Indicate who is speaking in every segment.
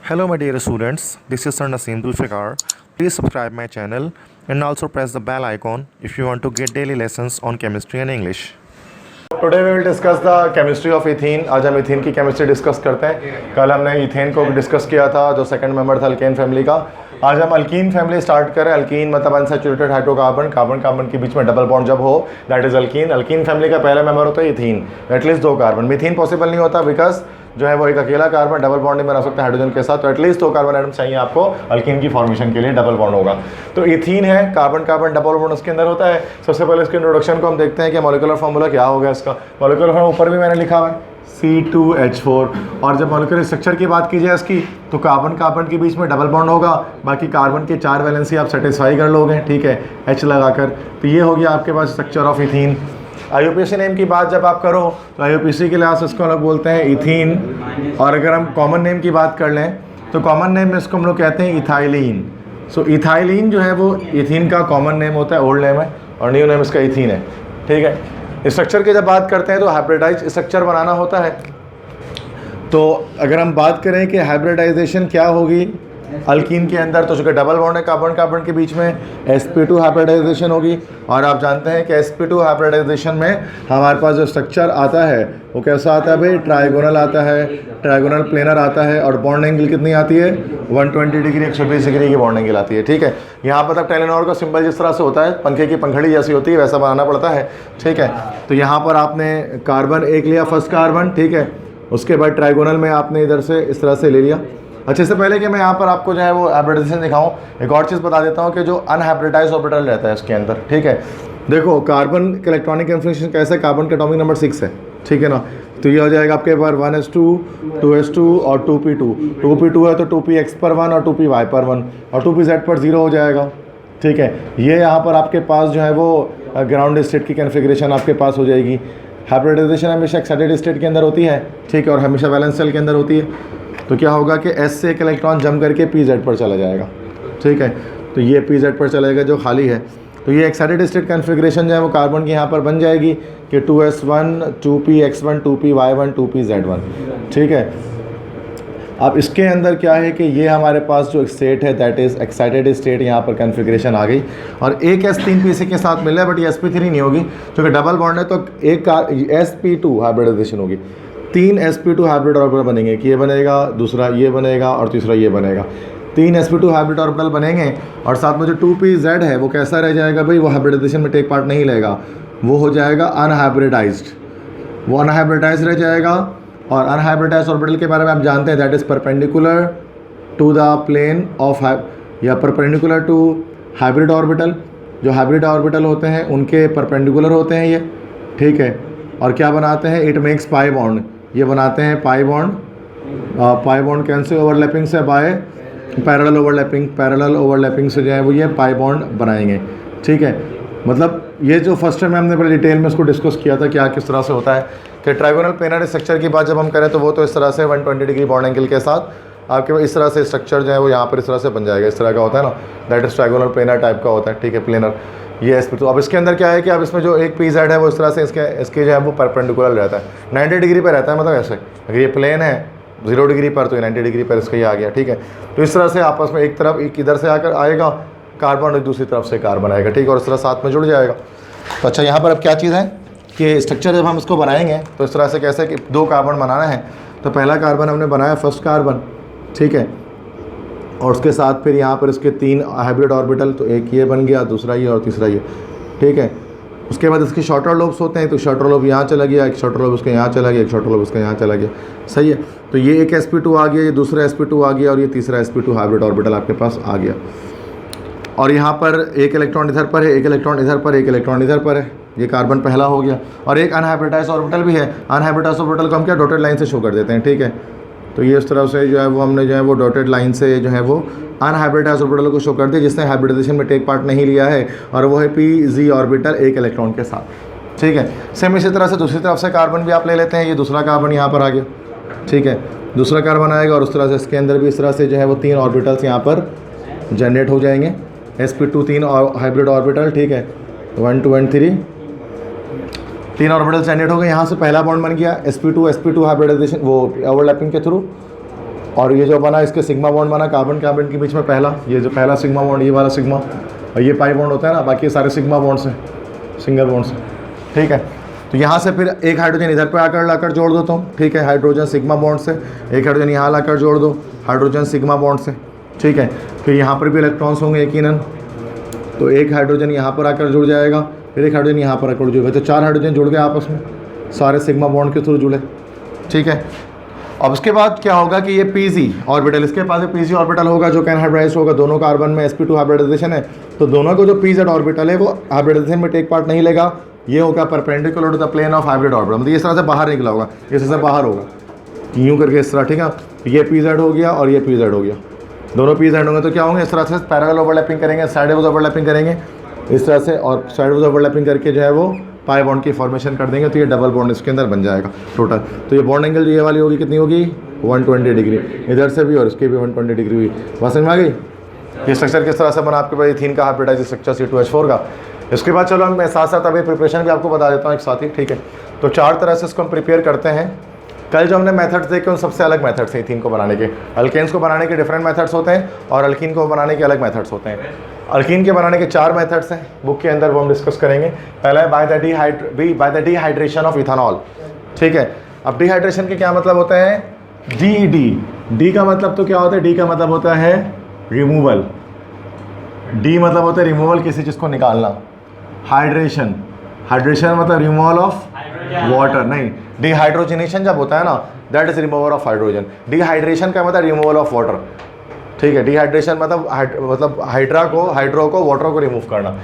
Speaker 1: Hello my dear students, this is Sir Naseem Dulfikar. Please subscribe my channel and also press the bell icon if you want to get daily lessons on chemistry and English.
Speaker 2: Today we will discuss the chemistry of ethene. आज हम ethene की chemistry discuss करते हैं। कल हमने ethane को discuss किया था जो सेकंड मेंबर था अल्केन फैमिली का। आज हम अल्कीन फैमिली स्टार्ट करें। अल्कीन मतलब अनसैचुरेटेड हाइड्रोकार्बन, कार्बन कार्बन के बीच में डबल बॉन्ड जब हो that is alkyne. Alkyne family का पहला मेंबर होता है इथीन, एटलीस्ट 2 कार्बन। मीथीन पॉसिबल नहीं होता बिकॉज जो है वो एक अकेला कार्बन डबल बॉन्ड नहीं बना सकता हाइड्रोजन के साथ, तो एटलीस्ट 2 कार्बन एटम चाहिए आपको अल्कीन की फॉर्मेशन के लिए, डबल बॉन्ड होगा। तो इथीन है, कार्बन कार्बन डबल बॉन्ड उसके अंदर होता है। सबसे पहले इसके इंट्रोडक्शन को हम देखते हैं कि मॉलिक्यूलर फार्मूला क्या होगा इसका। मॉलिक्यूलर फार्मूला ऊपर भी मैंने लिखा हुआ है C2H4। और जब मॉलिक्यूलर स्ट्रक्चर की बात की जाए इसकी, तो कार्बन कार्बन के बीच में डबल बॉन्ड होगा, बाकी कार्बन के 4 वैलेंसी आप सेटिस्फाई कर लोगे, ठीक है, H लगाकर। तो ये हो गया आपके पास structure of ethene. IUPAC name की बात जब आप करो तो IUPAC के लिहाज से इसको हम लोग बोलते हैं इथीन। और अगर हम कॉमन नेम की बात कर लें तो कॉमन नेम में इसको हम लोग कहते हैं इथाइलिन। सो इथाइलिन जो है वो इथीन का कॉमन नेम होता है, ओल्ड नेम है, और न्यू नेम इसका इथीन है, ठीक है। स्ट्रक्चर की जब बात करते हैं तो हाइब्रिडाइज स्ट्रक्चर बनाना होता है। तो अगर हम बात करें कि हाइब्रिडाइजेशन क्या होगी अल्कीन के अंदर, तो चूँकि डबल बॉन्ड है कार्बन कार्बन के बीच में, sp2 हाइब्रिडाइजेशन होगी। और आप जानते हैं कि sp2 हाइब्रिडाइजेशन में हमारे पास जो स्ट्रक्चर आता है वो कैसा आता है भाई, ट्राइगोनल आता है, ट्राइगोनल प्लेनर आता है, और बॉन्ड एंगल कितनी आती है 120 डिग्री, 120 डिग्री की बॉन्ड एंगल आती है, ठीक है। यहाँ पर तब टेलेनोर का सिंबल जिस तरह से होता है, पंखे की पंखड़ी जैसी होती है, वैसा बनाना पड़ता है, ठीक है। तो यहाँ पर आपने कार्बन एक लिया, फर्स्ट कार्बन, ठीक है। उसके बाद ट्राइगोनल में आपने इधर से इस तरह से ले लिया। अच्छे से पहले कि मैं यहाँ पर आपको जो है वो हाइब्रिडाइजेशन दिखाऊं, एक और चीज़ बता देता हूँ कि जो अनहाइब्रिडाइज ऑर्बिटल रहता है इसके अंदर, ठीक है। देखो कार्बन के इलेक्ट्रॉनिक कन्फिग्रेशन कैसे, कार्बन का एटॉमिक नंबर 6 है, ठीक है ना। तो ये हो जाएगा आपके पास 1s2 2s2 और 2p2। 2p2 है तो 2px पर 1 और 2py पर 1 और 2pz पर 0 हो जाएगा, ठीक है। ये यहाँ पर आपके पास जो है वो ग्राउंड स्टेट की कन्फिग्रेशन आपके पास हो जाएगी। हाइब्रिडाइजेशन हमेशा एक्साइटेड स्टेट के अंदर होती है, ठीक है, और हमेशा वैलेंस शेल के अंदर होती है। तो क्या होगा कि S से एक इलेक्ट्रॉन जम करके pz पर चला जाएगा, ठीक है। तो ये pz पर चलेगा जो खाली है। तो ये एक्साइटेड स्टेट कन्फिग्रेशन जो है वो कार्बन की यहाँ पर बन जाएगी कि 2s1 2px1 2py1 2pz1, ठीक है। अब इसके अंदर क्या है कि ये हमारे पास जो स्टेट है दैट इज़ एक्साइटेड स्टेट, यहाँ पर कन्फिग्रेशन आ गई। और एक S 3 pc के साथ मिल रहा है, बट ये sp3 नहीं होगी क्योंकि डबल बॉन्ड है। तो एक sp2 हाइब्रिडाइजेशन होगी, 3 sp2 हाइब्रिड ऑर्बिटल बनेंगे, कि ये बनेगा, दूसरा ये बनेगा और तीसरा ये बनेगा। 3 sp2 हाइब्रिड ऑर्बिटल बनेंगे और साथ में जो 2pz है वो कैसा रह जाएगा भाई, वो हाइब्रिडाइजेशन में टेक पार्ट नहीं लेगा, वो हो जाएगा अनहाइब्रिडाइज्ड, वो अनहाइब्रिडाइज रह जाएगा। और अनहाइब्रिडाइज ऑर्बिटल के बारे में आप जानते हैं that is perpendicular to the plane of या परपेंडिकुलर टू हाइब्रिड ऑर्बिटल। जो हाइब्रिड ऑर्बिटल होते हैं उनके परपेंडिकुलर होते हैं ये, ठीक है। और क्या बनाते हैं, इट मेक्स पाई बॉन्ड, ये बनाते हैं पाई बॉन्ड। पाई बॉन्ड कैसे ओवरलैपिंग से, by parallel overlapping, parallel overlapping से जो है वो ये पाई बॉन्ड बनाएंगे, ठीक है। मतलब ये जो फर्स्ट टाइम हमने बड़े डिटेल में इसको डिस्कस किया था क्या किस तरह से होता है कि ट्राइगोनल प्लेनर स्ट्रक्चर की बात जब हम करें तो वो तो इस तरह से 120 डिग्री बॉन्ड एंगल के साथ आपके पास इस तरह से स्ट्रक्चर जो है वो यहाँ पर इस तरह से बन जाएगा, इस तरह का होता है ना, that is trigonal planar type का होता है, ठीक है, प्लेनर ये sp2। तो अब इसके अंदर क्या है कि अब इसमें जो एक pz है वो इस तरह से इसके जो है वो परपेंडिकुलर रहता है, 90 डिग्री पर रहता है। मतलब ऐसे अगर ये प्लेन है 0 डिग्री पर तो ये 90 डिग्री पर इसका ये आ गया, ठीक है। तो इस तरह से आपस में एक तरफ एक इधर से आकर आएगा कार्बन और दूसरी तरफ से कार्बन आएगा, ठीक है, और इस तरह साथ में जुड़ जाएगा। तो अच्छा यहाँ पर अब क्या चीज़ है कि स्ट्रक्चर जब हम इसको बनाएंगे तो इस तरह से कैसे कि 2 कार्बन बनाना है। तो पहला कार्बन हमने बनाया फर्स्ट कार्बन, ठीक है, और उसके साथ फिर यहाँ पर इसके 3 हाइब्रिड ऑर्बिटल, तो एक ये बन गया, दूसरा ये और तीसरा ये, ठीक है। उसके बाद इसके शॉर्टर लोब्स होते हैं, तो शॉर्टर लोब यहाँ चला गया, एक शॉर्टर लोब उसके यहाँ चला गया, एक शॉर्टर लोब उसके यहाँ चला गया, सही है। तो ये एक sp2 आ गया, ये दूसरा sp2 आ गया और ये तीसरा sp2 हाइब्रिड ऑर्बिटल आपके पास आ गया। और यहाँ पर एक इलेक्ट्रॉन इधर पर है, एक इलेक्ट्रॉन इधर पर, एक इलेक्ट्रॉन इधर पर है, ये कार्बन पहला हो गया। और एक अनहाइब्रिडाइज ऑर्बिटल भी है, अनहाइब्रिडाइज ऑर्बिटल को हम क्या डॉटेड लाइन से शो कर देते हैं, ठीक है। तो ये इस तरह से जो है वो हमने जो है वो डॉटेड लाइन से जो है वो अनहाइब्रिडाइज ऑर्बिटल को शो कर दिया जिसने हाइब्रिडाइजेशन में टेक पार्ट नहीं लिया है, और वो है pz ऑर्बिटल एक इलेक्ट्रॉन के साथ, ठीक है। सेम इसी तरह से दूसरी तरफ से कार्बन भी आप ले लेते हैं, ये दूसरा कार्बन यहाँ पर आ गया, ठीक है, दूसरा कार्बन आएगा और उस तरह से इसके अंदर भी इस तरह से जो है वो 3 ऑर्बिटल्स यहाँ पर जनरेट हो जाएंगे, sp2 3 हाइब्रिड ऑर्बिटल, ठीक है, 1 2 and 3 3 ऑर्बिटल जनरेट हो गए। यहाँ से पहला बॉन्ड बन गया sp2 हाइब्रिडाइजेशन वो ओवरलैपिंग के थ्रू, और ये जो बना इसके सिग्मा बॉन्ड बना कार्बन कार्बन के बीच में पहला, ये जो पहला सिग्मा बॉन्ड, ये वाला सिग्मा, और ये पाई बॉन्ड होता है ना, बाकी सारे सिग्मा बॉन्ड्स हैं, सिंगल बॉन्ड्स। ठीक है, तो यहाँ से फिर एक हाइड्रोजन इधर पे आकर लाकर जोड़ देता हूँ। ठीक है, हाइड्रोजन सिग्मा बॉन्ड से, एक हाइड्रोजन यहाँ लाकर जोड़ दो हाइड्रोजन सिग्मा बॉन्ड से। ठीक है, फिर यहाँ पर भी इलेक्ट्रॉन्स होंगे यकीनन, तो एक हाइड्रोजन यहाँ पर आकर जुड़ जाएगा, फिर एक हाइड्रोजन यहाँ पर आकर जुड़ेगा, तो 4 हाइड्रोजन जुड़ गए आपस में, सारे सिग्मा बॉन्ड के थ्रू जुड़े। ठीक है, अब उसके बाद क्या होगा कि ये pz ऑर्बिटल, इसके पास pz ऑर्बिटल होगा जो कैन हाइब्रिडाइज होगा, दोनों कार्बन में sp2 हाइब्रिडाइजेशन है, तो दोनों को जो pz ऑर्बिटल है वो हाइब्रिडाइजेशन में टेक पार्ट नहीं लेगा, ये होगा perpendicular to the plane of hybrid orbital, मतलब इस तरह से बाहर निकला होगा, इस तरह से बाहर होगा, यूँ करके इस तरह। ठीक है, ये pz हो गया और ये pz हो गया, दोनों pz होंगे तो क्या होंगे, इस तरह से पैरेलल ओवरलैपिंग करेंगे, साइडवेज ओवरलैपिंग करेंगे इस तरह से, और साइडवेज ओवरलैपिंग करके जो है वो पाई बॉन्ड की फॉर्मेशन कर देंगे, तो ये डबल बॉन्ड इसके अंदर बन जाएगा टोटल। तो ये बॉन्ड एंगल जो ये वाली होगी कितनी होगी, 120 डिग्री, इधर से भी और इसकी भी 120 डिग्री हुई। बात समझ में आ गई। ये स्ट्रक्चर किस तरह से बना आपके पास इथीन का हाइब्रिडाइज स्ट्रक्चर C2H4 का। इसके बाद चलो मैं साथ साथ अभी प्रिपरेशन भी आपको बता देता हूँ एक साथ ही। ठीक है, तो 4 तरह से इसको हम प्रिपेयर करते हैं। कल जो हमने मेथड्स देखे उन सबसे अलग मेथड्स हैं इथीन को बनाने के। अल्केन्स को बनाने के डिफरेंट मेथड्स होते हैं और अल्कीन को बनाने के अलग मेथड्स होते हैं। अल्कीन के बनाने के 4 मेथड्स हैं बुक के अंदर, वो हम डिस्कस करेंगे। पहला है by the dehydration of ethanol. ठीक है, अब डिहाइड्रेशन के क्या मतलब होता है, डी का मतलब तो क्या होता है, डी का मतलब होता है रिमूवल, डी मतलब होता है रिमूवल, किसी चीज़ को निकालना। हाइड्रेशन, हाइड्रेशन मतलब रिमूवल ऑफ वाटर, नहीं, डिहाइड्रोजनेशन जब होता है ना, that is removal of hydrogen. Dehydration का मतलब रिमूवल ऑफ वाटर। ठीक है, डिहाइड्रेशन मतलब हाइड्रो को वाटर को रिमूव करना।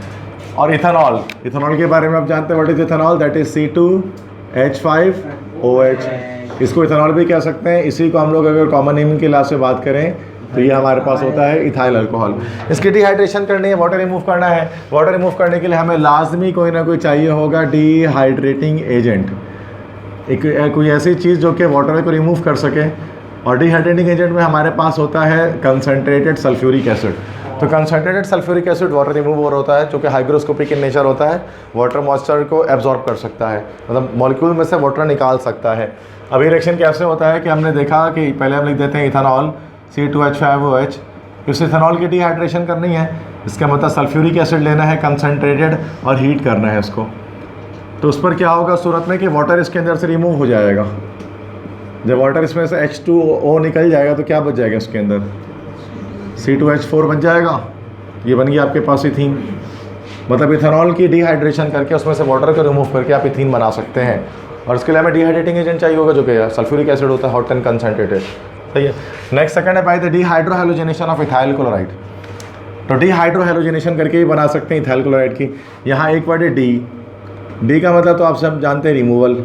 Speaker 2: और इथेनॉल, इथेनॉल के बारे में आप जानते हैं, what is ethanol, that is C2H5OH। इसको इथेनॉल भी कह सकते हैं। इसी को हम लोग अगर कॉमन नेमिंग के लास्ट से बात करें तो ये हमारे पास होता है इथाइल अल्कोहल। इसकी डिहाइड्रेशन करनी है, वाटर रिमूव करना है। वाटर रिमूव करने के लिए हमें लाजमी कोई ना कोई चाहिए होगा डिहाइड्रेटिंग एजेंट, एक कोई ऐसी चीज़ जो कि वाटर को रिमूव कर सके। और डिहाइड्रेटिंग एजेंट में हमारे पास होता है कंसनट्रेटेड सल्फ्यूरिक एसिड। तो concentrated sulphuric acid water remover होता है, जो कि हाइग्रोस्कोपिक इन नेचर होता है, वाटर मॉइस्चर को एब्जॉर्ब कर सकता है, मतलब मॉलिक्यूल में से वाटर निकाल सकता है। अभी रिएक्शन कैसे होता है कि हमने देखा कि पहले हम लिख देते हैं इथेनॉल C2H5OH। इस इथेनॉल की डिहाइड्रेशन करनी है, इसका मतलब सल्फ्यूरिक एसिड लेना है कंसनट्रेटेड और हीट करना है इसको। तो उस पर क्या होगा सूरत में कि वाटर इसके अंदर से रिमूव हो जाएगा। जब वाटर इसमें से H2O निकल जाएगा तो क्या बच जाएगा इसके अंदर, C2H4 बच जाएगा। ये बन गया आपके पास इथीन। मतलब इथेनॉल की डिहाइड्रेशन करके उसमें से वाटर को रिमूव करके आप इथीन बना सकते हैं। और इसके लिए हमें डिहाइड्रेटिंग एजेंट चाहिए होगा जो कि सल्फ्यूरिक एसिड होता है, हॉट एंड कंसनट्रेटेड। सही है। नेक्स्ट सेकंड है by the dehydrohalogenation of ethyl chloride. तो डिहाइड्रोहेलोजिनेशन करके ही बना सकते हैं इथाइल क्लोराइड की। यहाँ एक वर्ड है डी का मतलब तो आप सब जानते हैं रिमूवल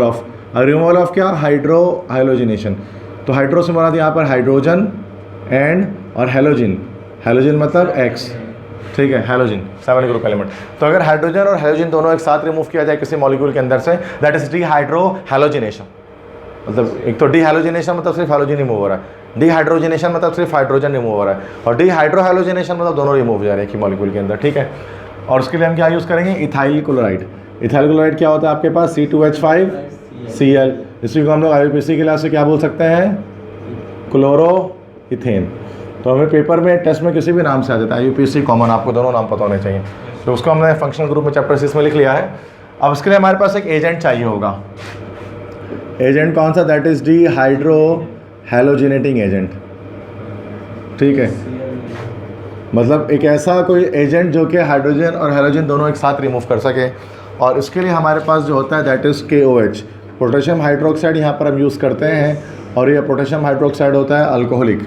Speaker 2: ऑफ। रिमूवल ऑफ क्या, हाइड्रोहेलोजिनेशन। तो हाइड्रो से बना यहाँ पर हाइड्रोजन एंड और हेलोजिन मतलब X। ठीक है, हेलोजिन 7 ग्रुप एलिमेंट। तो अगर हाइड्रोजन और हेलोजिन दोनों एक साथ रिमूव किया जाए किसी मॉलिक्यूल के अंदर से, दैट इज डिहाइड्रोहेलोजिनेशन। मतलब एक तो डिहाइड्रोजनेशन मतलब सिर्फ हेलोजन रिमूव हो रहा है, डिहाइड्रोजनेशन मतलब सिर्फ हाइड्रोजन रिमूव हो रहा है, और डिहाइड्रोहेलोजिनेशन मतलब दोनों रिमूव हो जा रहे हैं कि मॉलिक्यूल के अंदर। ठीक है, और उसके लिए हम क्या यूज़ करेंगे, इथाइल क्लोराइड। इथाइल क्लोराइड क्या होता है आपके पास, C2H5Cl। इसी को हम लोग IUPAC के क्लास से क्या बोल सकते हैं, क्लोरो इथेन। तो हमें पेपर में टेस्ट में किसी भी नाम से आ जाता है, IUPAC कॉमन, आपको दोनों नाम पता होने चाहिए। तो उसको हमने फंक्शनल ग्रुप में चैप्टर 6 में लिख लिया है। अब उसके लिए हमारे पास एक एजेंट चाहिए होगा। एजेंट कौन सा, दैट इज डिहाइड्रोहेलोजिनेटिंग एजेंट। ठीक है, मतलब एक ऐसा कोई एजेंट जो कि हाइड्रोजन और हेलोजन दोनों एक साथ रिमूव कर सके। और इसके लिए हमारे पास जो होता है that is KOH, potassium hydroxide यहाँ पर हम यूज़ करते हैं। और ये पोटेशियम हाइड्रोक्साइड होता है अल्कोहलिक,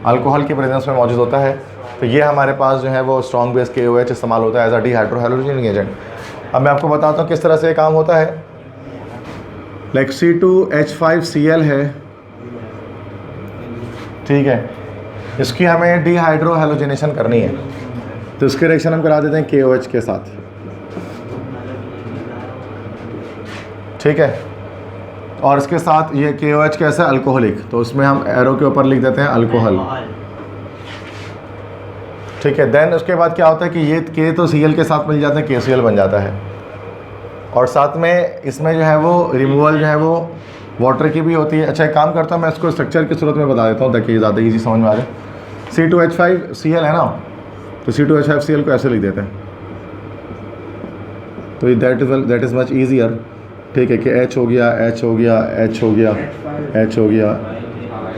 Speaker 2: अल्कोहल की प्रेजेंस में मौजूद होता है। तो ये हमारे पास जो है वो स्ट्रॉन्ग बेस KOH इस्तेमाल होता है एज अ डिहाइड्रोहेलोजिनेटिंग एजेंट। अब मैं आपको बताता हूँ किस तरह से ये काम होता है। लाइक C2H5Cl है, ठीक है, इसकी हमें डिहाइड्रोहेलोजिनेशन करनी है। तो इसकी रिएक्शन हम करा देते हैं KOH के साथ। ठीक है, और इसके साथ ये KOH कैसा है, अल्कोहलिक, तो उसमें हम एरो के ऊपर लिख देते हैं अल्कोहल। ठीक है, देन उसके बाद क्या होता है कि ये K तो Cl के साथ मिल जाते हैं, KCl बन जाता है। और साथ में इसमें जो है वो रिमूवल जो है वो वाटर की भी होती है। अच्छा एक काम करता हूँ, मैं इसको स्ट्रक्चर की सूरत में बता देता हूँ ताकि ज़्यादा ईजी समझ में आ जाए। C2H5Cl है ना, तो C2H5Cl को ऐसे लिख देते हैं, तो दैट इज़ मच ईजियर। ठीक है कि H हो गया, H हो गया, H हो गया, H हो गया,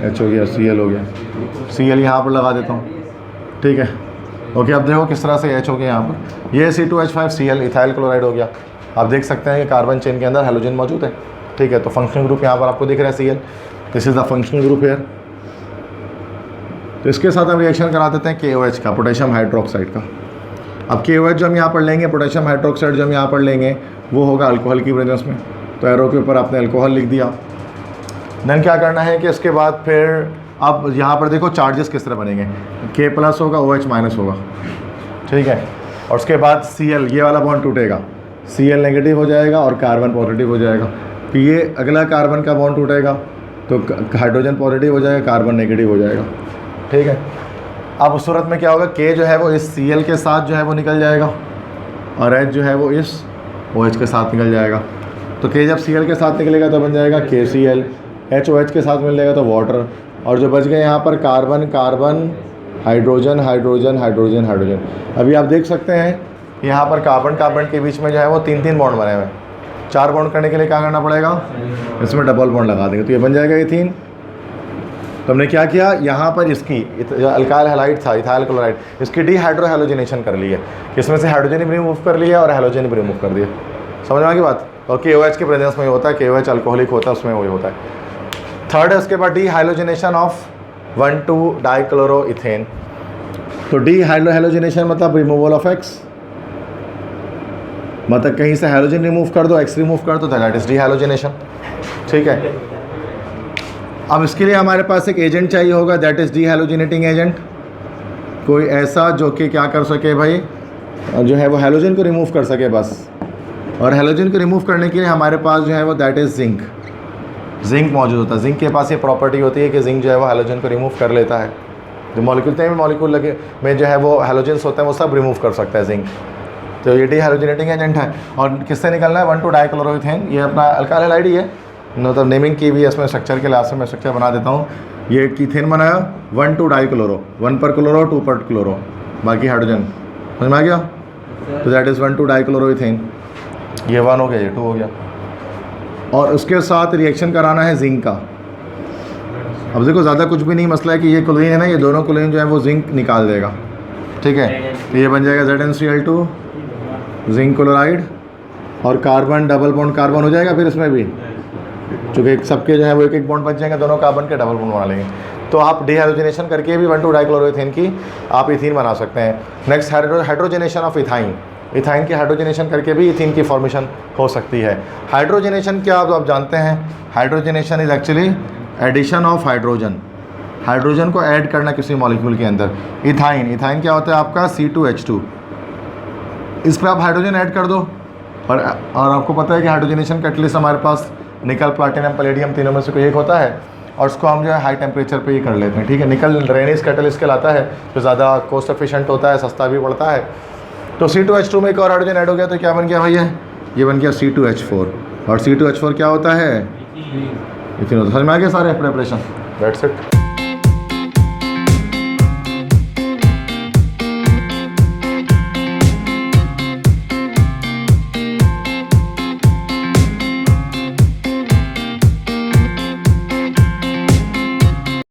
Speaker 2: H हो गया, Cl हो गया, Cl यहाँ पर लगा देता हूँ। ठीक है, ओके। अब देखो किस तरह से H हो गया यहाँ पर, ये C2H5Cl इथाइल क्लोराइड हो गया। आप देख सकते हैं कि कार्बन चेन के अंदर हैलोजन मौजूद है। ठीक है, तो फंक्शनल ग्रुप यहाँ पर आपको दिख रहा है Cl, this is the functional group here. तो इसके साथ हम रिएक्शन करा देते हैं KOH का, पोटेशियम हाइड्रोक्साइड का। अब KOH जो हम यहाँ पर लेंगे, पोटेशियम हाइड्रोक्साइड जो हम यहाँ पर लेंगे, वो होगा अल्कोहल की प्रेजेंस में। तो एरो के ऊपर आपने अल्कोहल लिख दिया। देन क्या करना है कि इसके बाद फिर अब यहाँ पर देखो चार्जेस किस तरह बनेंगे, K+ होगा, OH- होगा। ठीक है, और उसके बाद Cl, ये वाला बॉन्ड टूटेगा, Cl नेगेटिव हो जाएगा और कार्बन पॉजिटिव हो जाएगा। फिर ये अगला कार्बन का बॉन्ड टूटेगा तो हाइड्रोजन पॉजिटिव हो जाएगा, कार्बन नेगेटिव हो जाएगा। ठीक है, अब उस सूरत में क्या होगा, K जो है वो इस Cl के साथ जो है वो निकल जाएगा और H जो है वो इस OH के साथ निकल जाएगा। तो K जब Cl के साथ निकलेगा तो बन जाएगा KCl, H OH के साथ मिल जाएगा तो वाटर, और जो बच गए यहाँ पर carbon carbon, hydrogen hydrogen hydrogen hydrogen. अभी आप देख सकते हैं यहाँ पर कार्बन कार्बन के बीच में जो है वो 3-3 बॉन्ड बने हुए हैं। 4 बॉन्ड करने के लिए क्या करना पड़ेगा, इसमें डबल बॉन्ड लगा देंगे तो ये बन जाएगा इथीन। तो हमने क्या किया, यहाँ पर इसकी अल्काइल हैलाइड था इथाइल क्लोराइड, इसकी डीहाइड्रोहैलोजिनेशन कर ली है, इसमें से हाइड्रोजन भी रिमूव कर लिया और हैलोजन भी रिमूव कर दिया। समझ में आ गई बात। और KOH के प्रेजेंस में ही होता है, KOH अल्कोहलिक होता है, उसमें वही होता है। थर्ड है उसके बाद डीहाइड्रोजनेशन ऑफ 1,2-डाइक्लोरोइथेन। तो डीहाइड्रोहैलोजिनेशन मतलब रिमूवल ऑफ X, मतलब कहीं से हाइड्रोजन रिमूव कर दो, X रिमूव कर दो, दैट इज डीहाइड्रोजनेशन। ठीक है, अब इसके लिए हमारे पास एक एजेंट चाहिए होगा, दैट इज डीहाइड्रोजनेटिंग एजेंट। कोई ऐसा जो कि क्या कर सके भाई, जो है वो हैलोजन को रिमूव कर सके बस। और हैलोजन को रिमूव करने के लिए हमारे पास जो है वो दैट इज़ जिंक, जिंक मौजूद होता है। जिंक के पास ये प्रॉपर्टी होती है कि जिंक जो है वो हैलोजन को रिमूव कर लेता है। जो मॉलिक्यूल भी मॉलिक्यूल लगे में जो है वो हैलोजन्स होते हैं वो सब रिमूव कर सकता है जिंक। तो ये डीहाइड्रोजनेटिंग एजेंट है। और किससे निकलना है, 1,2-डाइक्लोरोइथेन। ये अपना अल्काइल हैलाइड ही है, मतलब नेमिंग की भी है इसमें, स्ट्रक्चर के लास्ट में मैं स्ट्रक्चर बना देता हूँ। ये कीथेन बनाया 1,2-डाइक्लोरो, 1 पर क्लोरो 2 पर क्लोरो, बाकी हाइड्रोजन। समझ में आ गया। तो दैट इज़ 1,2-डाइक्लोरोइथेन। ये 1 हो गया, ये 2 हो गया। और उसके साथ रिएक्शन कराना है जिंक का। अब देखो ज़्यादा कुछ भी नहीं, मसला है कि ये क्लोरीन है ना, ये दोनों क्लोरीन जो है वो जिंक निकाल देगा। ठीक है, तो ये बन जाएगा ZnCl2 जिंक क्लोराइड, और कार्बन डबल बॉन्ड कार्बन हो जाएगा फिर इसमें भी, चूँकि सबके जो है वो एक एक बॉन्ड बच जाएंगे, दोनों कार्बन के डबल बॉन्ड बना लेंगे। तो आप डीहाइड्रोजनेशन करके भी 1,2-डाइक्लोरोइथेन की आप इथीन बना सकते हैं। Next hydrogenation of ethyne, ethyne की हाइड्रोजनेशन करके भी इथीन की फॉर्मेशन हो सकती है। हाइड्रोजनेशन क्या आप जानते हैं, hydrogenation is actually addition of hydrogen, hydrogen को ऐड करना किसी मॉलिक्यूल के अंदर। इथाइन, इथाइन क्या होता है आपका C2H2, इस पर आप हाइड्रोजन ऐड कर दो। और आपको पता है कि हाइड्रोजनेशन कैटलिस्ट हमारे पास निकल, प्लैटिनम, पैलेडियम तीनों में से कोई एक होता है, और उसको हम जो है हाई टेम्परेचर पे ही कर लेते हैं। ठीक है, निकल रेनिस कैटलिस्ट कहलाता है, जो ज़्यादा कॉस्ट एफिशिएंट होता है, सस्ता भी पड़ता है। तो C2H2 में एक और हाइड्रोजन ऐड हो गया तो क्या बन गया भैया, ये बन गया C2H4। और C2H4 क्या होता है, इथेनॉल। समझ में आ गया सारे प्रिपरेशन, दैट्स इट।